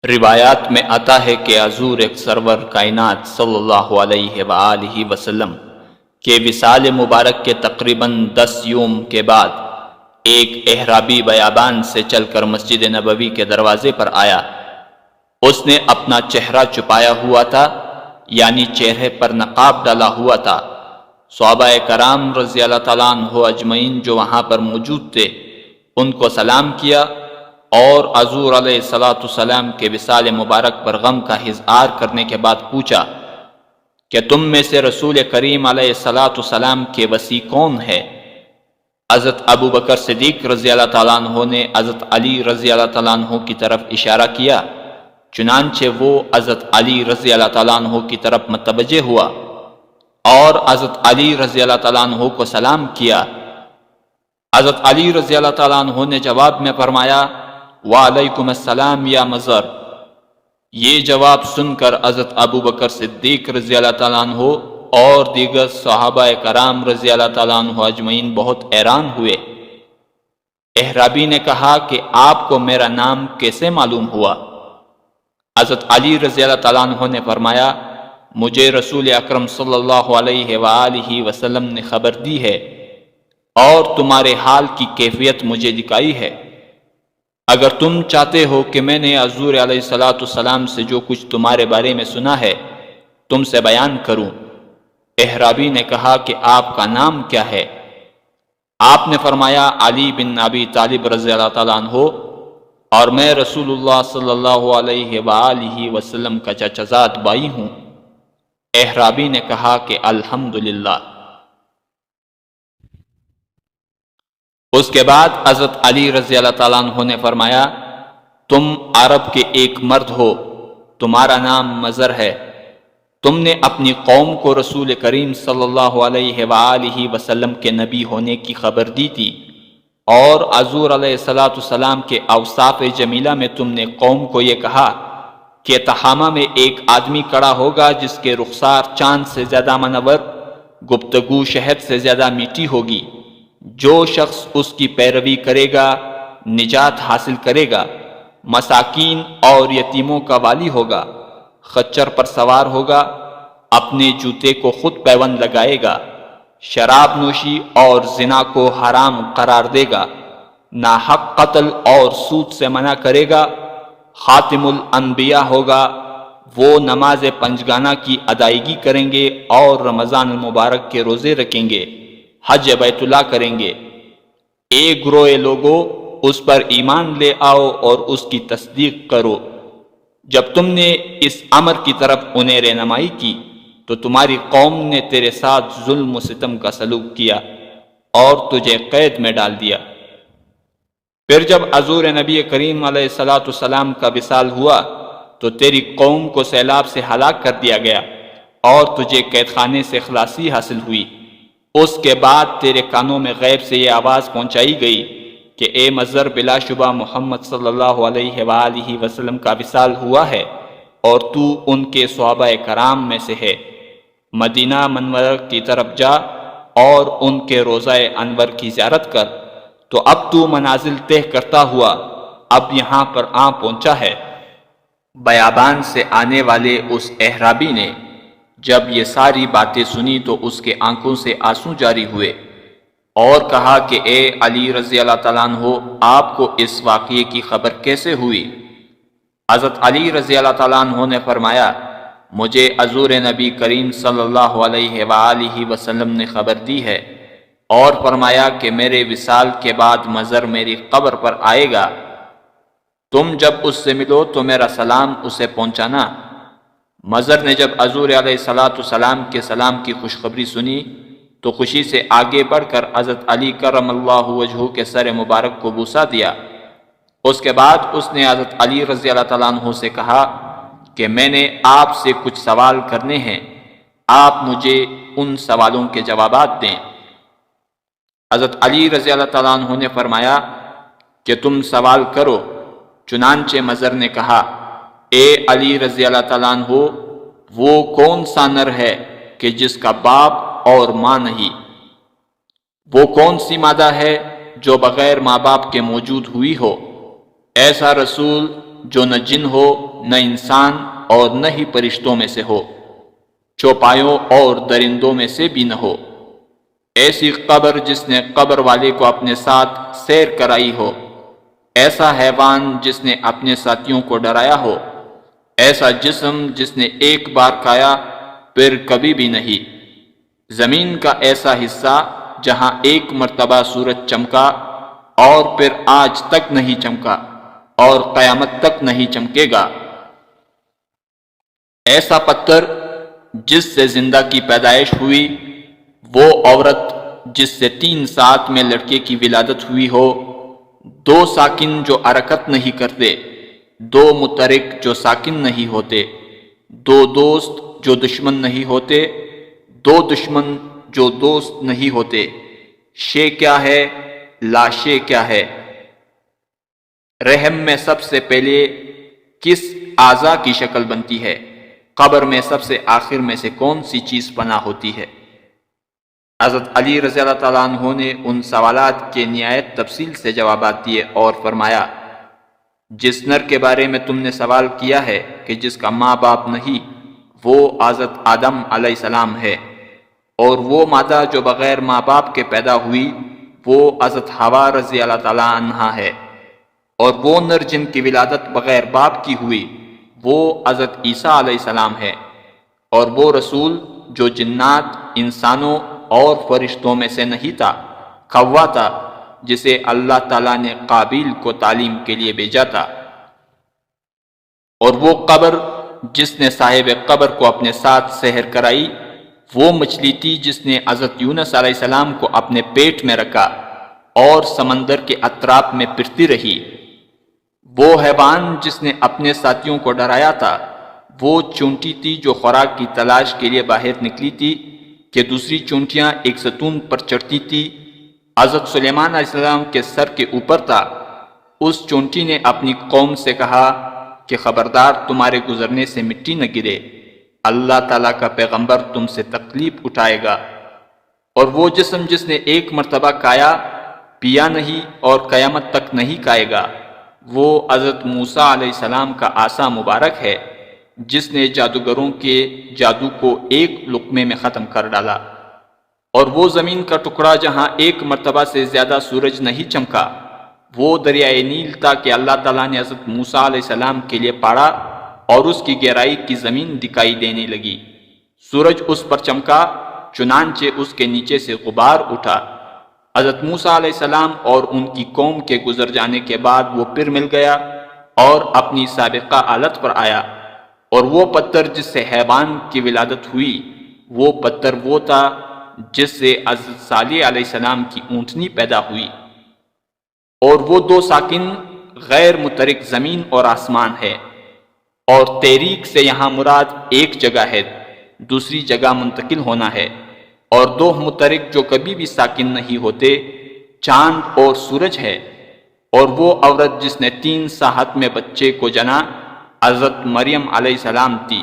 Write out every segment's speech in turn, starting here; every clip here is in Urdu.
روایات میں آتا ہے کہ حضور ایک سرور کائنات صلی اللہ علیہ وآلہ وسلم کے وصال مبارک کے تقریباً 10 یوم کے بعد ایک احرابی بیابان سے چل کر مسجد نبوی کے دروازے پر آیا۔ اس نے اپنا چہرہ چھپایا ہوا تھا، یعنی چہرے پر نقاب ڈالا ہوا تھا۔ صحابہ کرام رضی اللہ تعالیٰ عنہ اجمعین جو وہاں پر موجود تھے ان کو سلام کیا اور حضور علیہ السلام کے وصال مبارک پر غم کا اظہار کرنے کے بعد پوچھا کہ تم میں سے رسول کریم علیہ السلام کے وصی کون ہے؟ حضرت ابو بکر صدیق رضی اللہ تعالیٰ عنہ نے حضرت علی رضی اللہ تعالیٰ عنہ کی طرف اشارہ کیا، چنانچہ وہ حضرت علی رضی اللہ تعالیٰ عنہ کی طرف متوجہ ہوا اور حضرت علی رضی اللہ تعالیٰ عنہ کو سلام کیا۔ حضرت علی رضی اللہ تعالیٰ عنہ نے جواب میں فرمایا وعلیکم السلام یا مظہر۔ یہ جواب سن کر حضرت ابو بکر صدیق رضی اللہ تعالیٰ عنہ اور دیگر صحابہ کرام رضی اللہ تعالیٰ عنہ اجمعین بہت حیران ہوئے۔ احرابی نے کہا کہ آپ کو میرا نام کیسے معلوم ہوا؟ حضرت علی رضی اللہ تعالیٰ عنہ نے فرمایا مجھے رسول اکرم صلی اللہ علیہ وآلہ وسلم نے خبر دی ہے اور تمہارے حال کی کیفیت مجھے دکھائی ہے۔ اگر تم چاہتے ہو کہ میں نے حضور علیہ السلام سے جو کچھ تمہارے بارے میں سنا ہے تم سے بیان کروں۔ احرابی نے کہا کہ آپ کا نام کیا ہے؟ آپ نے فرمایا علی بن ابی طالب رضی اللہ تعالیٰ عنہ، اور میں رسول اللہ صلی اللہ علیہ وآلہ وسلم کا چچزاد بھائی ہوں۔ احرابی نے کہا کہ الحمدللہ۔ اس کے بعد حضرت علی رضی اللہ تعالیٰ عنہ نے فرمایا تم عرب کے ایک مرد ہو، تمہارا نام مظہر ہے، تم نے اپنی قوم کو رسول کریم صلی اللہ علیہ وآلہ وسلم کے نبی ہونے کی خبر دی تھی، اور حضور علیہ السلام کے اوصاف جمیلہ میں تم نے قوم کو یہ کہا کہ تہامہ میں ایک آدمی کھڑا ہوگا جس کے رخسار چاند سے زیادہ منور، گفتگو شہد سے زیادہ میٹھی ہوگی، جو شخص اس کی پیروی کرے گا نجات حاصل کرے گا، مساکین اور یتیموں کا والی ہوگا، خچر پر سوار ہوگا، اپنے جوتے کو خود پیوند لگائے گا، شراب نوشی اور زنا کو حرام قرار دے گا، ناحق قتل اور سود سے منع کرے گا، خاتم الانبیاء ہوگا، وہ نماز پنجگانہ کی ادائیگی کریں گے اور رمضان المبارک کے روزے رکھیں گے، حج بیت اللہ کریں گے۔ ایک گروہ لوگوں اس پر ایمان لے آؤ اور اس کی تصدیق کرو۔ جب تم نے اس امر کی طرف انہیں رہنمائی کی تو تمہاری قوم نے تیرے ساتھ ظلم و ستم کا سلوک کیا اور تجھے قید میں ڈال دیا۔ پھر جب حضور نبی کریم علیہ السلام کا وصال ہوا تو تیری قوم کو سیلاب سے ہلاک کر دیا گیا اور تجھے قید خانے سے خلاصی حاصل ہوئی۔ اس کے بعد تیرے کانوں میں غیب سے یہ آواز پہنچائی گئی کہ اے مظہر، بلا شبہ محمد صلی اللہ علیہ وآلہ وسلم کا وصال ہوا ہے اور تو ان کے صحابہ کرام میں سے ہے۔ مدینہ منورہ کی طرف جا اور ان کے روضہ انور کی زیارت کر۔ تو اب تو منازل طے کرتا ہوا اب یہاں پر آ پہنچا ہے۔ بیابان سے آنے والے اس احرابی نے جب یہ ساری باتیں سنی تو اس کے آنکھوں سے آنسو جاری ہوئے اور کہا کہ اے علی رضی اللہ تعالیٰ عنہ، آپ کو اس واقعے کی خبر کیسے ہوئی؟ حضرت علی رضی اللہ تعالیٰ عنہ نے فرمایا مجھے حضور نبی کریم صلی اللہ علیہ وآلہ وسلم نے خبر دی ہے اور فرمایا کہ میرے وصال کے بعد مظہر میری قبر پر آئے گا، تم جب اس سے ملو تو میرا سلام اسے پہنچانا۔ مظہر نے جب حضور علیہ السلام کے سلام کی خوشخبری سنی تو خوشی سے آگے بڑھ کر حضرت علی کرم اللہ وجہہ کے سر مبارک کو بوسہ دیا۔ اس کے بعد اس نے حضرت علی رضی اللہ تعالیٰ عنہ سے کہا کہ میں نے آپ سے کچھ سوال کرنے ہیں، آپ مجھے ان سوالوں کے جوابات دیں۔ حضرت علی رضی اللہ تعالیٰ عنہ نے فرمایا کہ تم سوال کرو۔ چنانچہ مظہر نے کہا اے علی رضی اللہ تعالیٰ عنہ، وہ کون سا نر ہے کہ جس کا باپ اور ماں نہیں؟ وہ کون سی مادہ ہے جو بغیر ماں باپ کے موجود ہوئی ہو؟ ایسا رسول جو نہ جن ہو نہ انسان اور نہ ہی فرشتوں میں سے ہو، چوپایوں اور درندوں میں سے بھی نہ ہو، ایسی قبر جس نے قبر والے کو اپنے ساتھ سیر کرائی ہو، ایسا حیوان جس نے اپنے ساتھیوں کو ڈرایا ہو، ایسا جسم جس نے ایک بار کھایا پھر کبھی بھی نہیں، زمین کا ایسا حصہ جہاں ایک مرتبہ سورج چمکا اور پھر آج تک نہیں چمکا اور قیامت تک نہیں چمکے گا، ایسا پتھر جس سے زندہ کی پیدائش ہوئی، وہ عورت جس سے 3 ساتھ میں لڑکے کی ولادت ہوئی ہو، 2 ساکن جو حرکت نہیں کرتے، 2 مترک جو ساکن نہیں ہوتے، 2 دوست جو دشمن نہیں ہوتے، 2 دشمن جو دوست نہیں ہوتے، شے کیا ہے لا شے کیا ہے، رحم میں سب سے پہلے کس اعضا کی شکل بنتی ہے، قبر میں سب سے آخر میں سے کون سی چیز پناہ ہوتی ہے۔ حضرت علی رضی اللہ تعالیٰ عنہ نے ان سوالات کے نہایت تفصیل سے جوابات دیے اور فرمایا، جس نر کے بارے میں تم نے سوال کیا ہے کہ جس کا ماں باپ نہیں، وہ حضرت آدم علیہ السلام ہے، اور وہ مادہ جو بغیر ماں باپ کے پیدا ہوئی وہ حضرت حوا رضی اللہ تعالیٰ عنہا ہے، اور وہ نر جن کی ولادت بغیر باپ کی ہوئی وہ حضرت عیسیٰ علیہ السلام ہے، اور وہ رسول جو جنات، انسانوں اور فرشتوں میں سے نہیں تھا، کوا تھا، جسے اللہ تعالیٰ نے قابیل کو تعلیم کے لیے بھیجا تھا، اور وہ قبر جس نے صاحب قبر کو اپنے ساتھ سحر کرائی، وہ مچھلی تھی جس نے حضرت یونس علیہ السلام کو اپنے پیٹ میں رکھا اور سمندر کے اطراف میں پھرتی رہی، وہ حیوان جس نے اپنے ساتھیوں کو ڈرایا تھا، وہ چونٹی تھی جو خوراک کی تلاش کے لیے باہر نکلی تھی کہ دوسری چونٹیاں ایک ستون پر چڑھتی تھی، حضرت سلیمان علیہ السلام کے سر کے اوپر تھا، اس چونٹی نے اپنی قوم سے کہا کہ خبردار تمہارے گزرنے سے مٹی نہ گرے، اللہ تعالیٰ کا پیغمبر تم سے تکلیف اٹھائے گا، اور وہ جسم جس نے ایک مرتبہ کھایا پیا نہیں اور قیامت تک نہیں کھائے گا، وہ حضرت موسیٰ علیہ السلام کا عصا مبارک ہے جس نے جادوگروں کے جادو کو ایک لقمے میں ختم کر ڈالا، اور وہ زمین کا ٹکڑا جہاں ایک مرتبہ سے زیادہ سورج نہیں چمکا، وہ دریائے نیل تھا کہ اللہ تعالیٰ نے حضرت موسیٰ علیہ السلام کے لیے پاڑا اور اس کی گہرائی کی زمین دکھائی دینے لگی، سورج اس پر چمکا چنانچہ اس کے نیچے سے غبار اٹھا، حضرت موسیٰ علیہ السلام اور ان کی قوم کے گزر جانے کے بعد وہ پھر مل گیا اور اپنی سابقہ حالت پر آیا، اور وہ پتھر جس سے حیوان کی ولادت ہوئی، وہ پتھر وہ تھا جس سے حضرت صالح علیہ السلام کی اونٹنی پیدا ہوئی، اور وہ 2 ساکن غیر مترک زمین اور آسمان ہے، اور تحریک سے یہاں مراد ایک جگہ ہے، دوسری جگہ منتقل ہونا ہے، اور 2 مترک جو کبھی بھی ساکن نہیں ہوتے، چاند اور سورج ہے، اور وہ عورت جس نے 3 ساعت میں بچے کو جنا حضرت مریم علیہ السلام تھی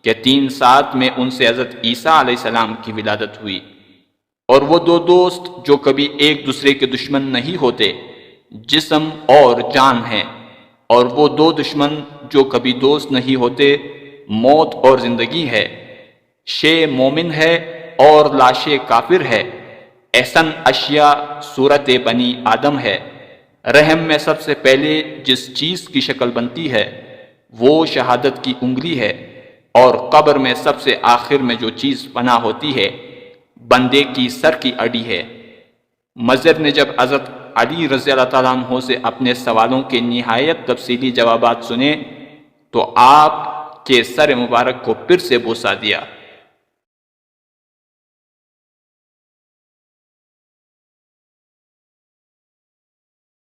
کہ 3 ساعت میں ان سے حضرت عیسیٰ علیہ السلام کی ولادت ہوئی، اور وہ 2 دوست جو کبھی ایک دوسرے کے دشمن نہیں ہوتے، جسم اور جان ہیں، اور وہ 2 دشمن جو کبھی دوست نہیں ہوتے، موت اور زندگی ہے، شے مومن ہے اور لاشے کافر ہے، احسن اشیاء صورت بنی آدم ہے، رحم میں سب سے پہلے جس چیز کی شکل بنتی ہے وہ شہادت کی انگلی ہے، اور قبر میں سب سے آخر میں جو چیز پناہ ہوتی ہے بندے کی سر کی اڑی ہے۔ مضر نے جب حضرت علی رضی اللہ تعالیٰ عنہ سے اپنے سوالوں کے نہایت تفصیلی جوابات سنے تو آپ کے سر مبارک کو پھر سے بوسہ دیا۔